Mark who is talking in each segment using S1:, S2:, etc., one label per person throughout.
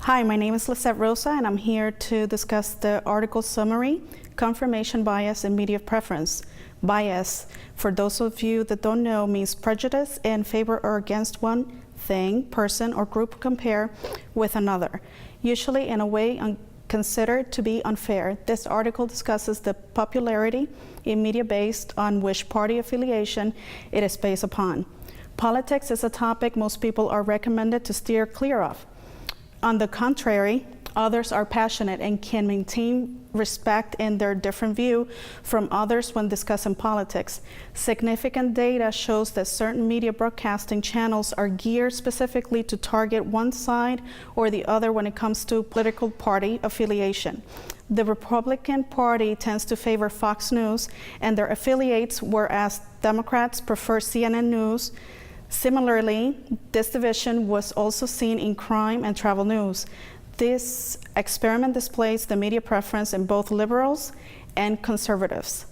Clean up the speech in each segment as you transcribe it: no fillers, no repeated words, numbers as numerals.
S1: Hi, my name is Lisette Rosa, and I'm here to discuss the article summary, Confirmation Bias in Media Preference. Bias, for those of you that don't know, means prejudice in favor or against one thing, person, or group compare with another, usually in a way considered to be unfair. This article discusses the popularity in media based on which party affiliation it is based upon. Politics is a topic most people are recommended to steer clear of. On the contrary, others are passionate and can maintain respect in their different view from others when discussing politics. Significant data shows that certain media broadcasting channels are geared specifically to target one side or the other when it comes to political party affiliation. The Republican Party tends to favor Fox News and their affiliates, whereas Democrats prefer CNN News. Similarly, this division was also seen in crime and travel news. This experiment displays the media preference in both liberals and conservatives.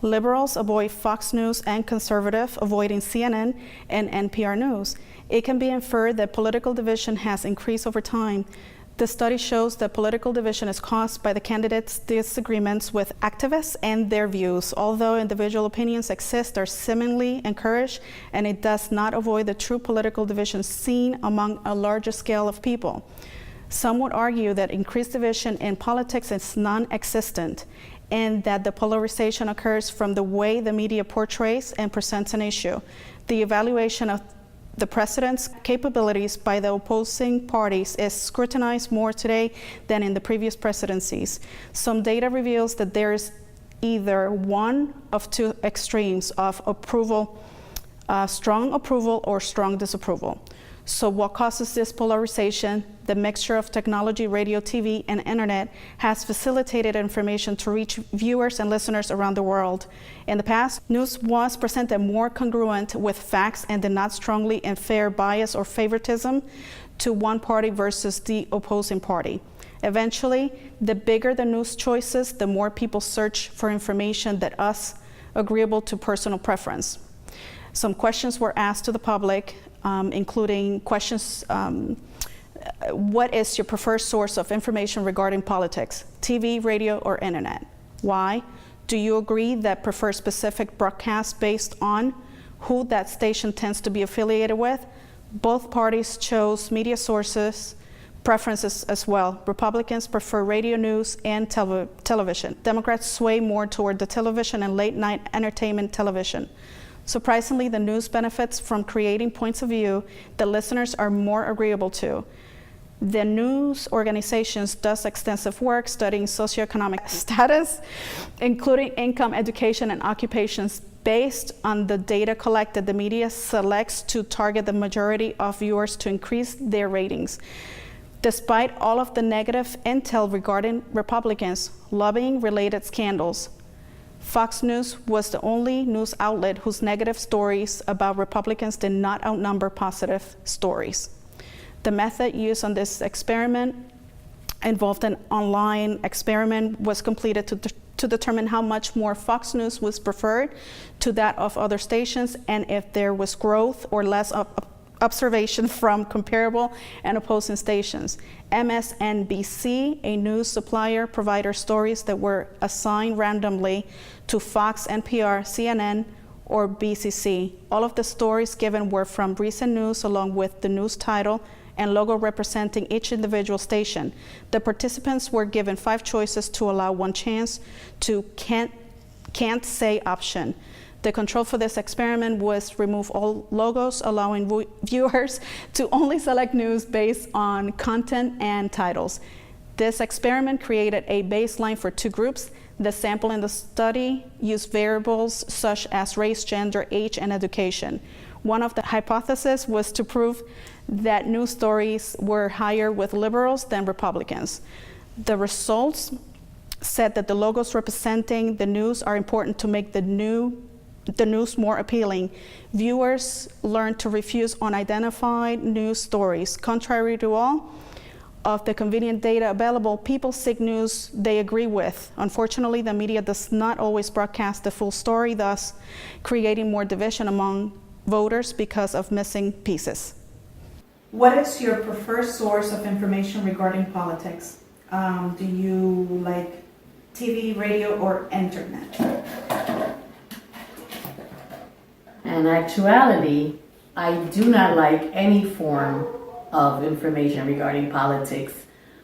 S1: Liberals avoid Fox News and conservative avoiding CNN and NPR News. It can be inferred that political division has increased over time. The study shows that political division is caused by the candidates' disagreements with activists and their views. Although individual opinions exist, they're seemingly encouraged, and it does not avoid the true political division seen among a larger scale of people. Some would argue that increased division in politics is non-existent, and that the polarization occurs from the way the media portrays and presents an issue. The evaluation of the president's capabilities by the opposing parties is scrutinized more today than in the previous presidencies. Some data reveals that there is either one of two extremes of approval, strong approval or strong disapproval. So what causes this polarization? The mixture of technology, radio, TV, and internet has facilitated information to reach viewers and listeners around the world. In the past, news was presented more congruent with facts and did not strongly infer bias or favoritism to one party versus the opposing party. Eventually, the bigger the news choices, the more people search for information that is agreeable to personal preference. Some questions were asked to the public, including questions, what is your preferred source of information regarding politics? TV, radio, or internet? Why? Do you agree that prefer specific broadcasts based on who that station tends to be affiliated with? Both parties chose media sources preferences as well. Republicans prefer radio news and television. Democrats sway more toward the television and late night entertainment television. Surprisingly, the news benefits from creating points of view that listeners are more agreeable to. The news organizations does extensive work studying socioeconomic status, including income, education, and occupations. Based on the data collected, the media selects to target the majority of viewers to increase their ratings. Despite all of the negative intel regarding Republicans, lobbying-related scandals, Fox News was the only news outlet whose negative stories about Republicans did not outnumber positive stories. The method used on this experiment involved an online experiment was completed to determine how much more Fox News was preferred to that of other stations and if there was growth or less observation from comparable and opposing stations. MSNBC, a news supplier, provided stories that were assigned randomly to Fox, NPR, CNN, or BCC. All of the stories given were from recent news along with the news title and logo representing each individual station. The participants were given 5 choices to allow one chance to can't say option. The control for this experiment was remove all logos, allowing viewers to only select news based on content and titles. This experiment created a baseline for 2 groups. The sample in the study used variables such as race, gender, age, and education. One of the hypotheses was to prove that news stories were higher with liberals than Republicans. The results said that the logos representing the news are important to make the news more appealing. Viewers learned to refuse unidentified news stories. Contrary to all of the convenient data available, people seek news they agree with. Unfortunately, the media does not always broadcast the full story, thus creating more division among voters because of missing pieces. What is your preferred source of information regarding politics? Do you like TV, radio, or internet?
S2: In actuality, I do not like any form of information regarding politics.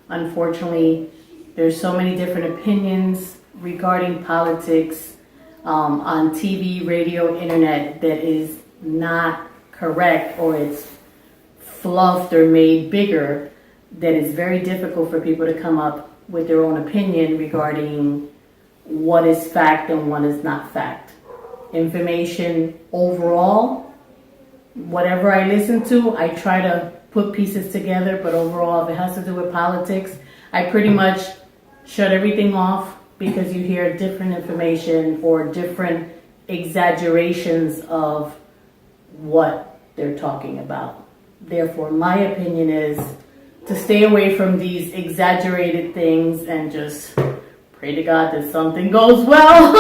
S2: Unfortunately, there's so many different opinions regarding politics on TV, radio, internet that is not correct, or it's fluffed or made bigger, that it's very difficult for people to come up with their own opinion regarding what is fact and what is not fact. Information overall, whatever I listen to, I try to put pieces together, but overall, if it has to do with politics, I pretty much shut everything off, because you hear different information or different exaggerations of what they're talking about. Therefore, my opinion is to stay away from these exaggerated things and just pray to God that something goes well.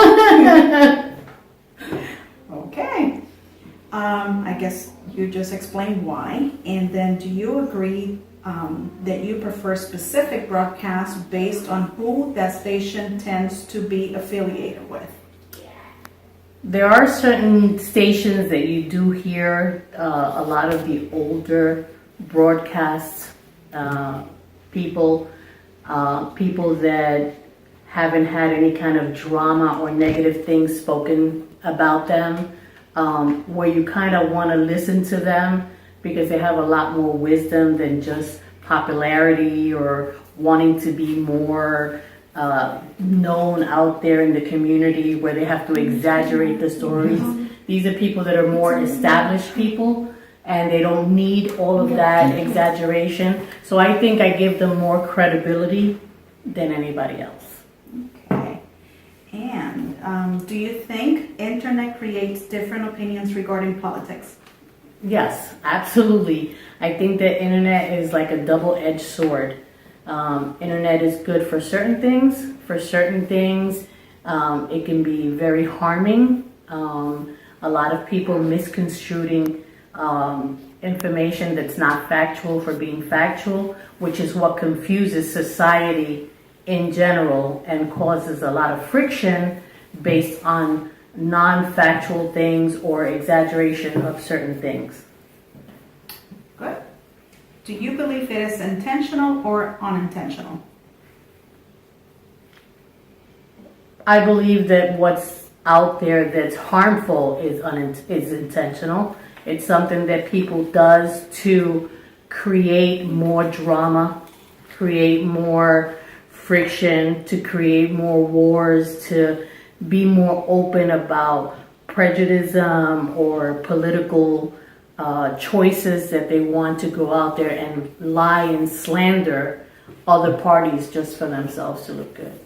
S1: Okay. I guess you just explained why. And then do you agree that you prefer specific broadcasts based on who that station tends to be affiliated with?
S2: There are certain stations that you do hear a lot of the older broadcast people that haven't had any kind of drama or negative things spoken about them, where you kind of want to listen to them because they have a lot more wisdom than just popularity or wanting to be more known out there in the community, where they have to exaggerate the stories. These are people that are more established people, and they don't need all of that exaggeration. So I think I give them more credibility than anybody else.
S1: Okay. And do you think internet creates different opinions regarding politics?
S2: Yes, absolutely. I think that internet is like a double-edged sword. Internet is good for certain things. For certain things, it can be very harming. A lot of people misconstruing information that's not factual for being factual, which is what confuses society in general and causes a lot of friction based on non-factual things or exaggeration of certain things.
S1: Good. Do you believe it is intentional or unintentional?
S2: I believe that what's out there that's harmful is intentional. It's something that people does to create more drama, create more friction, to create more wars, to be more open about prejudice or political choices that they want to go out there and lie and slander other parties just for themselves to look good.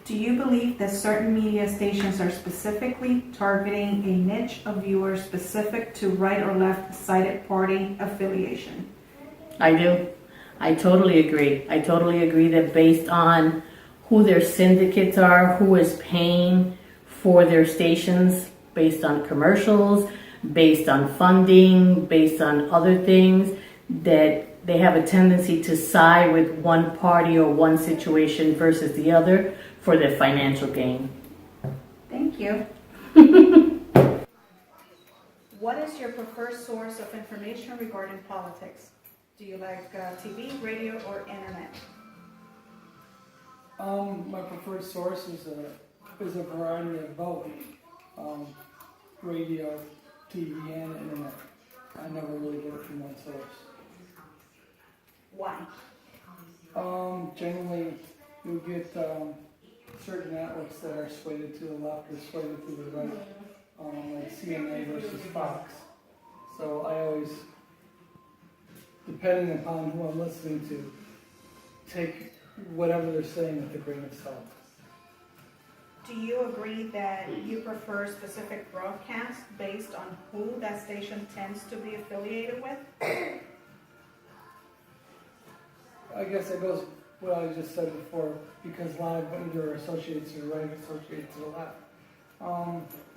S1: Do you believe that certain media stations are specifically targeting a niche of viewers specific to right or left-sided party affiliation?
S2: I do. I totally agree. I totally agree that based on who their syndicates are, who is paying for their stations, based on commercials, based on funding, based on other things, that they have a tendency to side with one party or one situation versus the other for their financial gain.
S1: Thank you. What is your preferred source of information regarding politics? Do you like TV, radio, or internet?
S3: My preferred source is a variety of both. Radio, TV, and internet. I never really get it from one source.
S1: Why?
S3: Generally, you'll get certain outlets that are swayed to the left or swayed to the right, like CNN versus Fox. So I always, depending upon who I'm listening to, take whatever they're saying with a grain of salt.
S1: Do you agree that you prefer specific broadcasts based on who that station tends to be affiliated with?
S3: I guess it goes what I just said before, because a lot of them either associated to the right or associated to the left.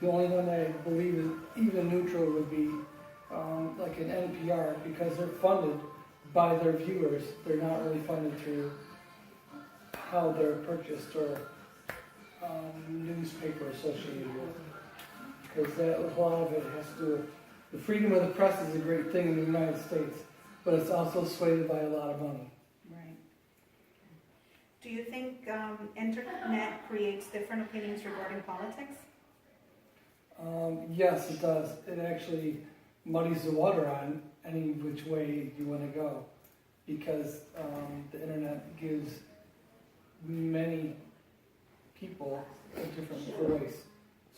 S3: The only one that I believe is even neutral would be like an NPR, because they're funded by their viewers. They're not really funded through how they're purchased or newspaper associated with. Because a lot of it has to do with the freedom of the press is a great thing in the United States, but it's also swayed by a lot of money.
S1: Right. Do you think internet creates different opinions regarding politics?
S3: Yes, it does. It actually muddies the water on any which way you want to go, because the internet gives many people a different voice.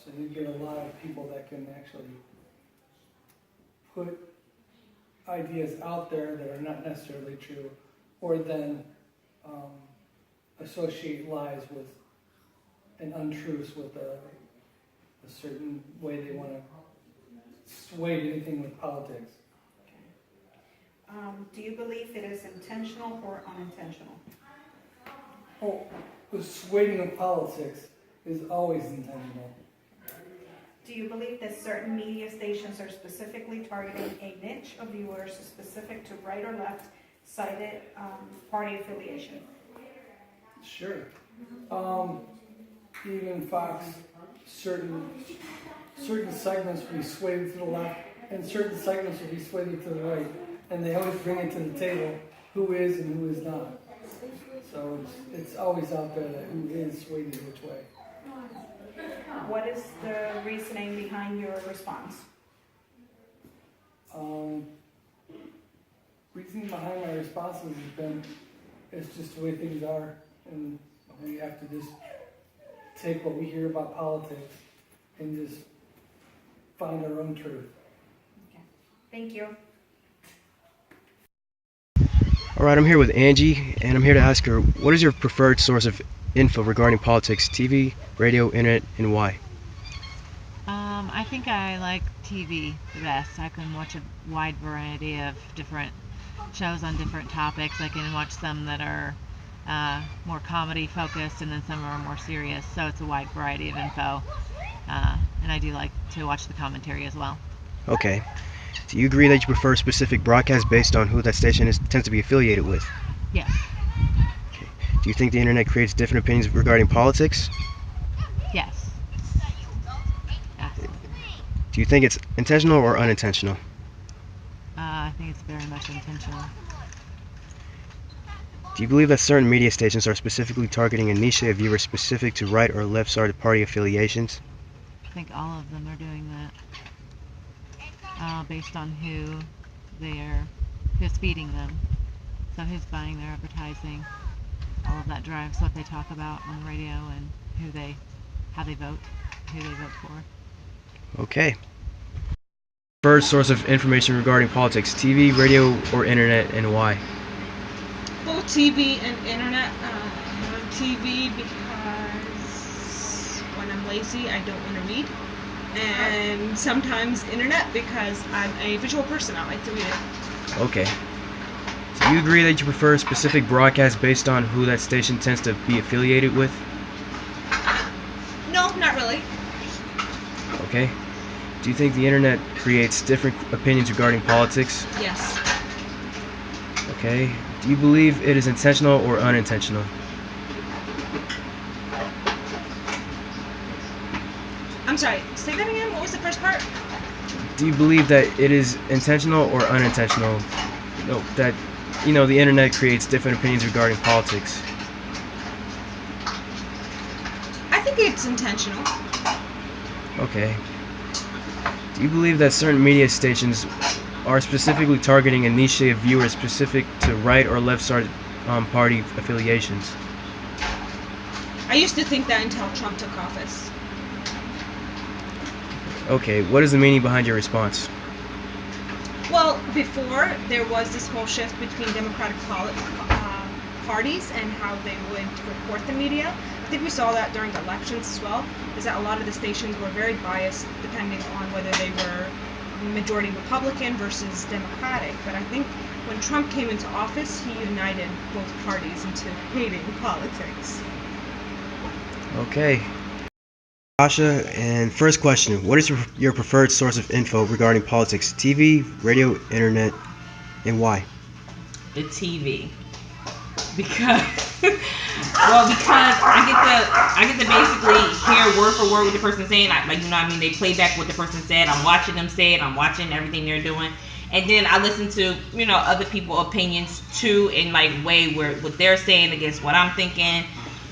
S3: So you get a lot of people that can actually put ideas out there that are not necessarily true, or then associate lies with and untruths with a certain way they want to sway anything with politics.
S1: Do you believe it is intentional or unintentional?
S3: Oh, the swaying of politics is always intentional.
S1: Do you believe that certain media stations are specifically targeting a niche of viewers specific to right or left-sided party affiliation?
S3: Sure. Even Fox, certain segments will be swayed to the left, and certain segments will be swayed to the right. And they always bring it to the table who is and who is not. So it's always out there that who is swayed which way.
S1: What is the reasoning behind your response?
S3: Reasoning behind my responses has been, it's just the way things are, and we have to just take what we hear about politics and just find our own truth.
S1: Okay. Thank you.
S4: All right, I'm here with Angie, and I'm here to ask her, what is your preferred source of info regarding politics, TV, radio, internet, and why?
S5: I think I like TV the best. I can watch a wide variety of different shows on different topics. I can watch some that are more comedy focused, and then some are more serious. So it's a wide variety of info, and I do like to watch the commentary as well.
S4: Okay. Do you agree that you prefer specific broadcasts based on who that station tends to be affiliated with?
S5: Yes.
S4: Okay. Do you think the internet creates different opinions regarding politics?
S5: Yes.
S4: Do you think it's intentional or unintentional?
S5: I think it's very much intentional.
S4: Do you believe that certain media stations are specifically targeting a niche of viewers specific to right or left-sided party affiliations?
S5: I think all of them are doing that based on who's feeding them. So who's buying their advertising. All of that drives what they talk about on the radio and how they vote, who they vote for.
S4: Okay. Preferred source of information regarding politics, TV, radio, or internet, and why?
S6: Both TV and internet. TV because when I'm lazy, I don't want to read. And sometimes internet because I'm a visual person. I like to read it.
S4: Okay. Do you agree that you prefer a specific broadcast based on who that station tends to be affiliated with?
S6: No, not really.
S4: Okay. Do you think the internet creates different opinions regarding politics?
S6: Yes.
S4: Okay. Do you believe it is intentional or unintentional?
S6: I'm sorry, say that again? What was the first part?
S4: Do you believe that it is intentional or unintentional? No, that, the internet creates different opinions regarding politics.
S6: I think it's intentional.
S4: Okay. Do you believe that certain media stations are specifically targeting a niche of viewers specific to right or left-sided party affiliations?
S6: I used to think that until Trump took office.
S4: Okay, what is the meaning behind your response?
S6: Well, before, there was this whole shift between Democratic parties and how they would report the media. I think we saw that during the elections as well, is that a lot of the stations were very biased depending on whether they were majority Republican versus Democratic. But I think when Trump came into office, he united both parties into hating politics.
S4: Okay. Asha, and first question, what is your preferred source of info regarding politics? TV, radio, internet, and why?
S7: The TV. Because because I get to basically hear word for word what the person's saying. Like, you know what I mean? They play back what the person said. I'm watching them say it. I'm watching everything they're doing. And then I listen to, you know, other people's opinions too, in like way where what they're saying against what I'm thinking.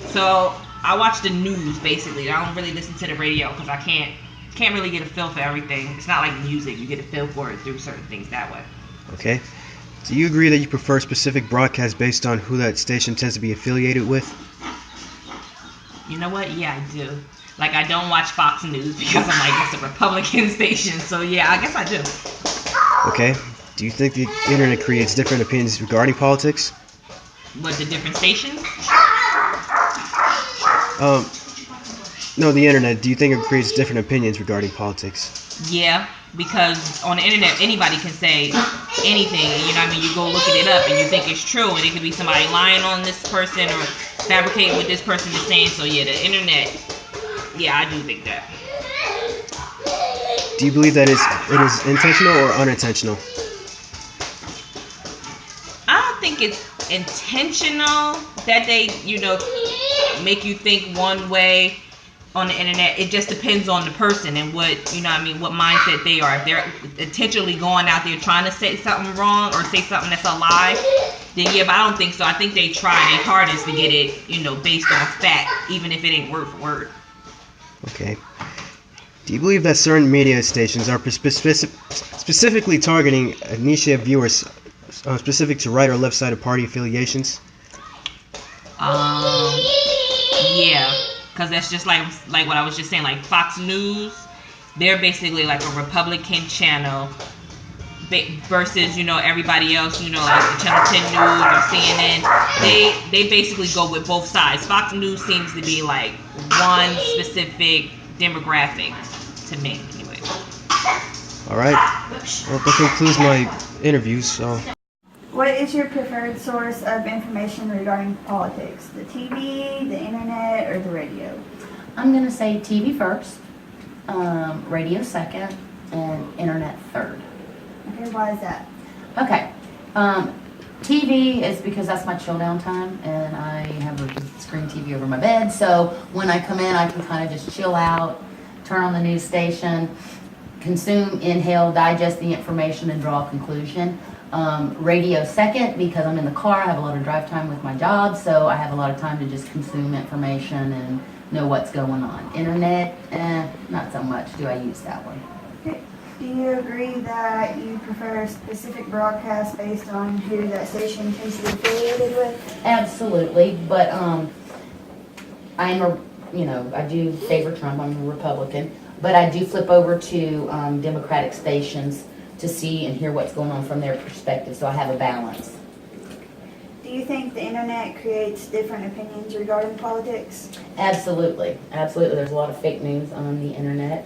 S7: So I watch the news basically. I don't really listen to the radio because I can't really get a feel for everything. It's not like music. You get a feel for it through certain things that way.
S4: Okay. Do you agree that you prefer specific broadcasts based on who that station tends to be affiliated with?
S7: You know what? Yeah, I do. Like, I don't watch Fox News because I'm like, it's a Republican station. So yeah, I guess I do.
S4: Okay. Do you think the internet creates different opinions regarding politics?
S7: What, the different stations?
S4: No, the internet. Do you think it creates different opinions regarding politics?
S7: Yeah, because on the internet, anybody can say anything. You know what I mean? You go looking it up and you think it's true, and it could be somebody lying on this person or fabricating what this person is saying. So yeah, the internet, yeah, I do think that.
S4: Do you believe that it is intentional or unintentional?
S7: I don't think it's intentional that they, you know, make you think one way on the internet. It just depends on the person and what, you know what I mean, what mindset they are. If they're intentionally going out there trying to say something wrong or say something that's a lie, then yeah, but I don't think so. I think they try their hardest to get it, you know, based on fact, even if it ain't word for word.
S4: Okay. Do you believe that certain media stations are specifically targeting a niche of viewers specific to right or left side of party affiliations?
S7: Yeah, because that's just like what I was just saying, like Fox News, they're basically like a Republican channel versus, you know, everybody else, you know, like the Channel 10 News or CNN. They basically go with both sides. Fox News seems to be like one specific demographic to me, anyway.
S4: All right. Well, that concludes my interview. So.
S8: What is your preferred source of information regarding politics? The TV, the internet, or the radio?
S9: I'm going to say TV first, radio second, and internet third.
S8: Okay, why is that?
S9: Okay. TV is because that's my chill down time, and I have a screen TV over my bed, so when I come in, I can kind of just chill out, turn on the news station, consume, inhale, digest the information, and draw a conclusion. Radio second because I'm in the car. I have a lot of drive time with my job, so I have a lot of time to just consume information and know what's going on. Internet, not so much do I use that one.
S8: Okay. Do you agree that you prefer a specific broadcast based on who that station tends to be affiliated with?
S9: Absolutely, but I do favor Trump. I'm a Republican, but I do flip over to Democratic stations to see and hear what's going on from their perspective, so I have a balance.
S8: Do you think the internet creates different opinions regarding politics?
S9: Absolutely, absolutely. There's a lot of fake news on the internet,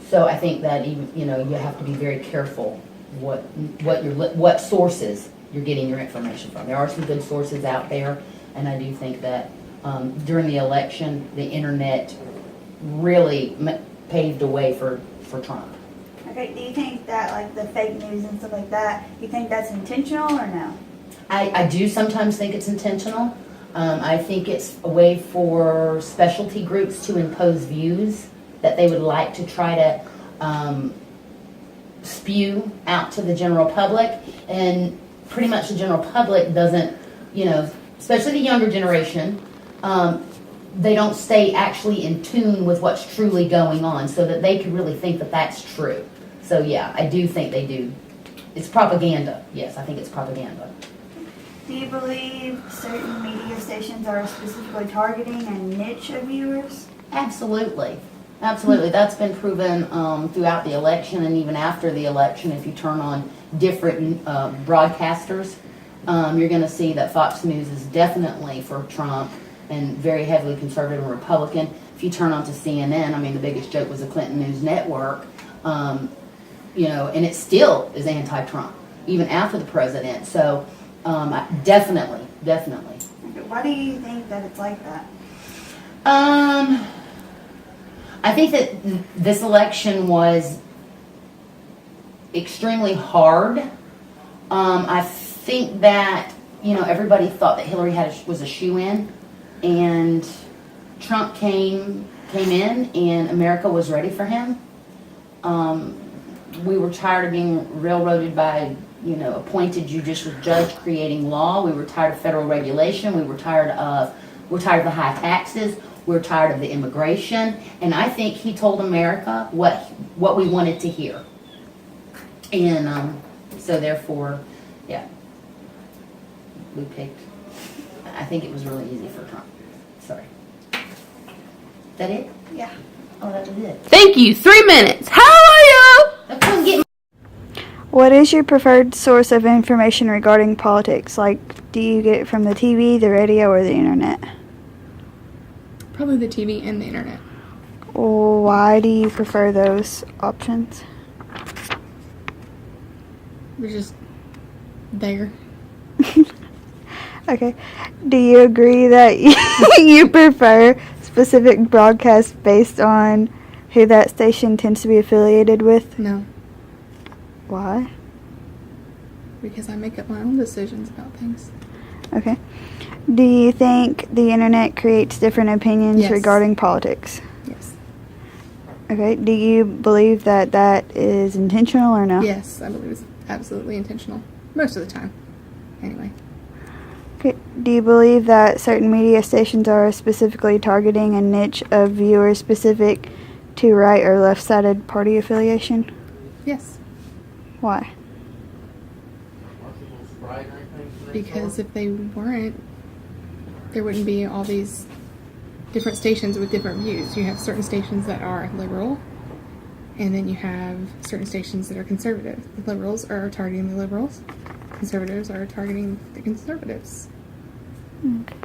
S9: so I think that even you have to be very careful what sources you're getting your information from. There are some good sources out there, and I do think that during the election, the internet really paved the way for Trump.
S8: Okay, do you think that like the fake news and stuff like that, you think that's intentional or no?
S9: I do sometimes think it's intentional. I think it's a way for specialty groups to impose views that they would like to try to spew out to the general public, and pretty much the general public doesn't, especially the younger generation, they don't stay actually in tune with what's truly going on so that they could really think that that's true. So yeah, I do think they do. It's propaganda. Yes, I think it's propaganda.
S8: Do you believe certain media stations are specifically targeting a niche of viewers?
S9: Absolutely. Absolutely. That's been proven throughout the election and even after the election. If you turn on different broadcasters, you're going to see that Fox News is definitely for Trump and very heavily conservative and Republican. If you turn on to CNN, I mean, the biggest joke was the Clinton News Network, and it still is anti-Trump, even after the president. So definitely.
S8: Why do you think that it's like that?
S9: I think that this election was extremely hard. I think that, everybody thought that Hillary was a shoo-in, and Trump came in, and America was ready for him. We were tired of being railroaded by, appointed judicial judge creating law. We were tired of federal regulation. We're tired of the high taxes. We're tired of the immigration. And I think he told America what we wanted to hear. And so therefore, yeah, we picked. I think it was really easy for Trump. Sorry. Is that it?
S8: Yeah.
S9: Oh, that was it.
S10: Thank you. 3 minutes. How are you?
S9: I couldn't get
S8: What is your preferred source of information regarding politics? Like, do you get it from the TV, the radio, or the internet?
S10: Probably the TV and the internet.
S8: Why do you prefer those options?
S10: We're just there.
S8: Okay. Do you agree that you prefer specific broadcasts based on who that station tends to be affiliated with?
S10: No,
S8: Why?
S10: because I make up my own decisions about things.
S8: Okay. Do you think the internet creates different opinions
S10: Yes.
S8: regarding politics?
S10: Yes.
S8: Okay. Do you believe that is intentional or no?
S10: Yes, I believe it's absolutely intentional. Most of the time. Anyway.
S8: Okay. Do you believe that certain media stations are specifically targeting a niche of viewers specific to right or left-sided party affiliation?
S10: Yes.
S8: Why?
S10: Because if they weren't, there wouldn't be all these different stations with different views. You have certain stations that are liberal, and then you have certain stations that are conservative. The liberals are targeting the liberals. Conservatives are targeting the conservatives.
S8: Okay.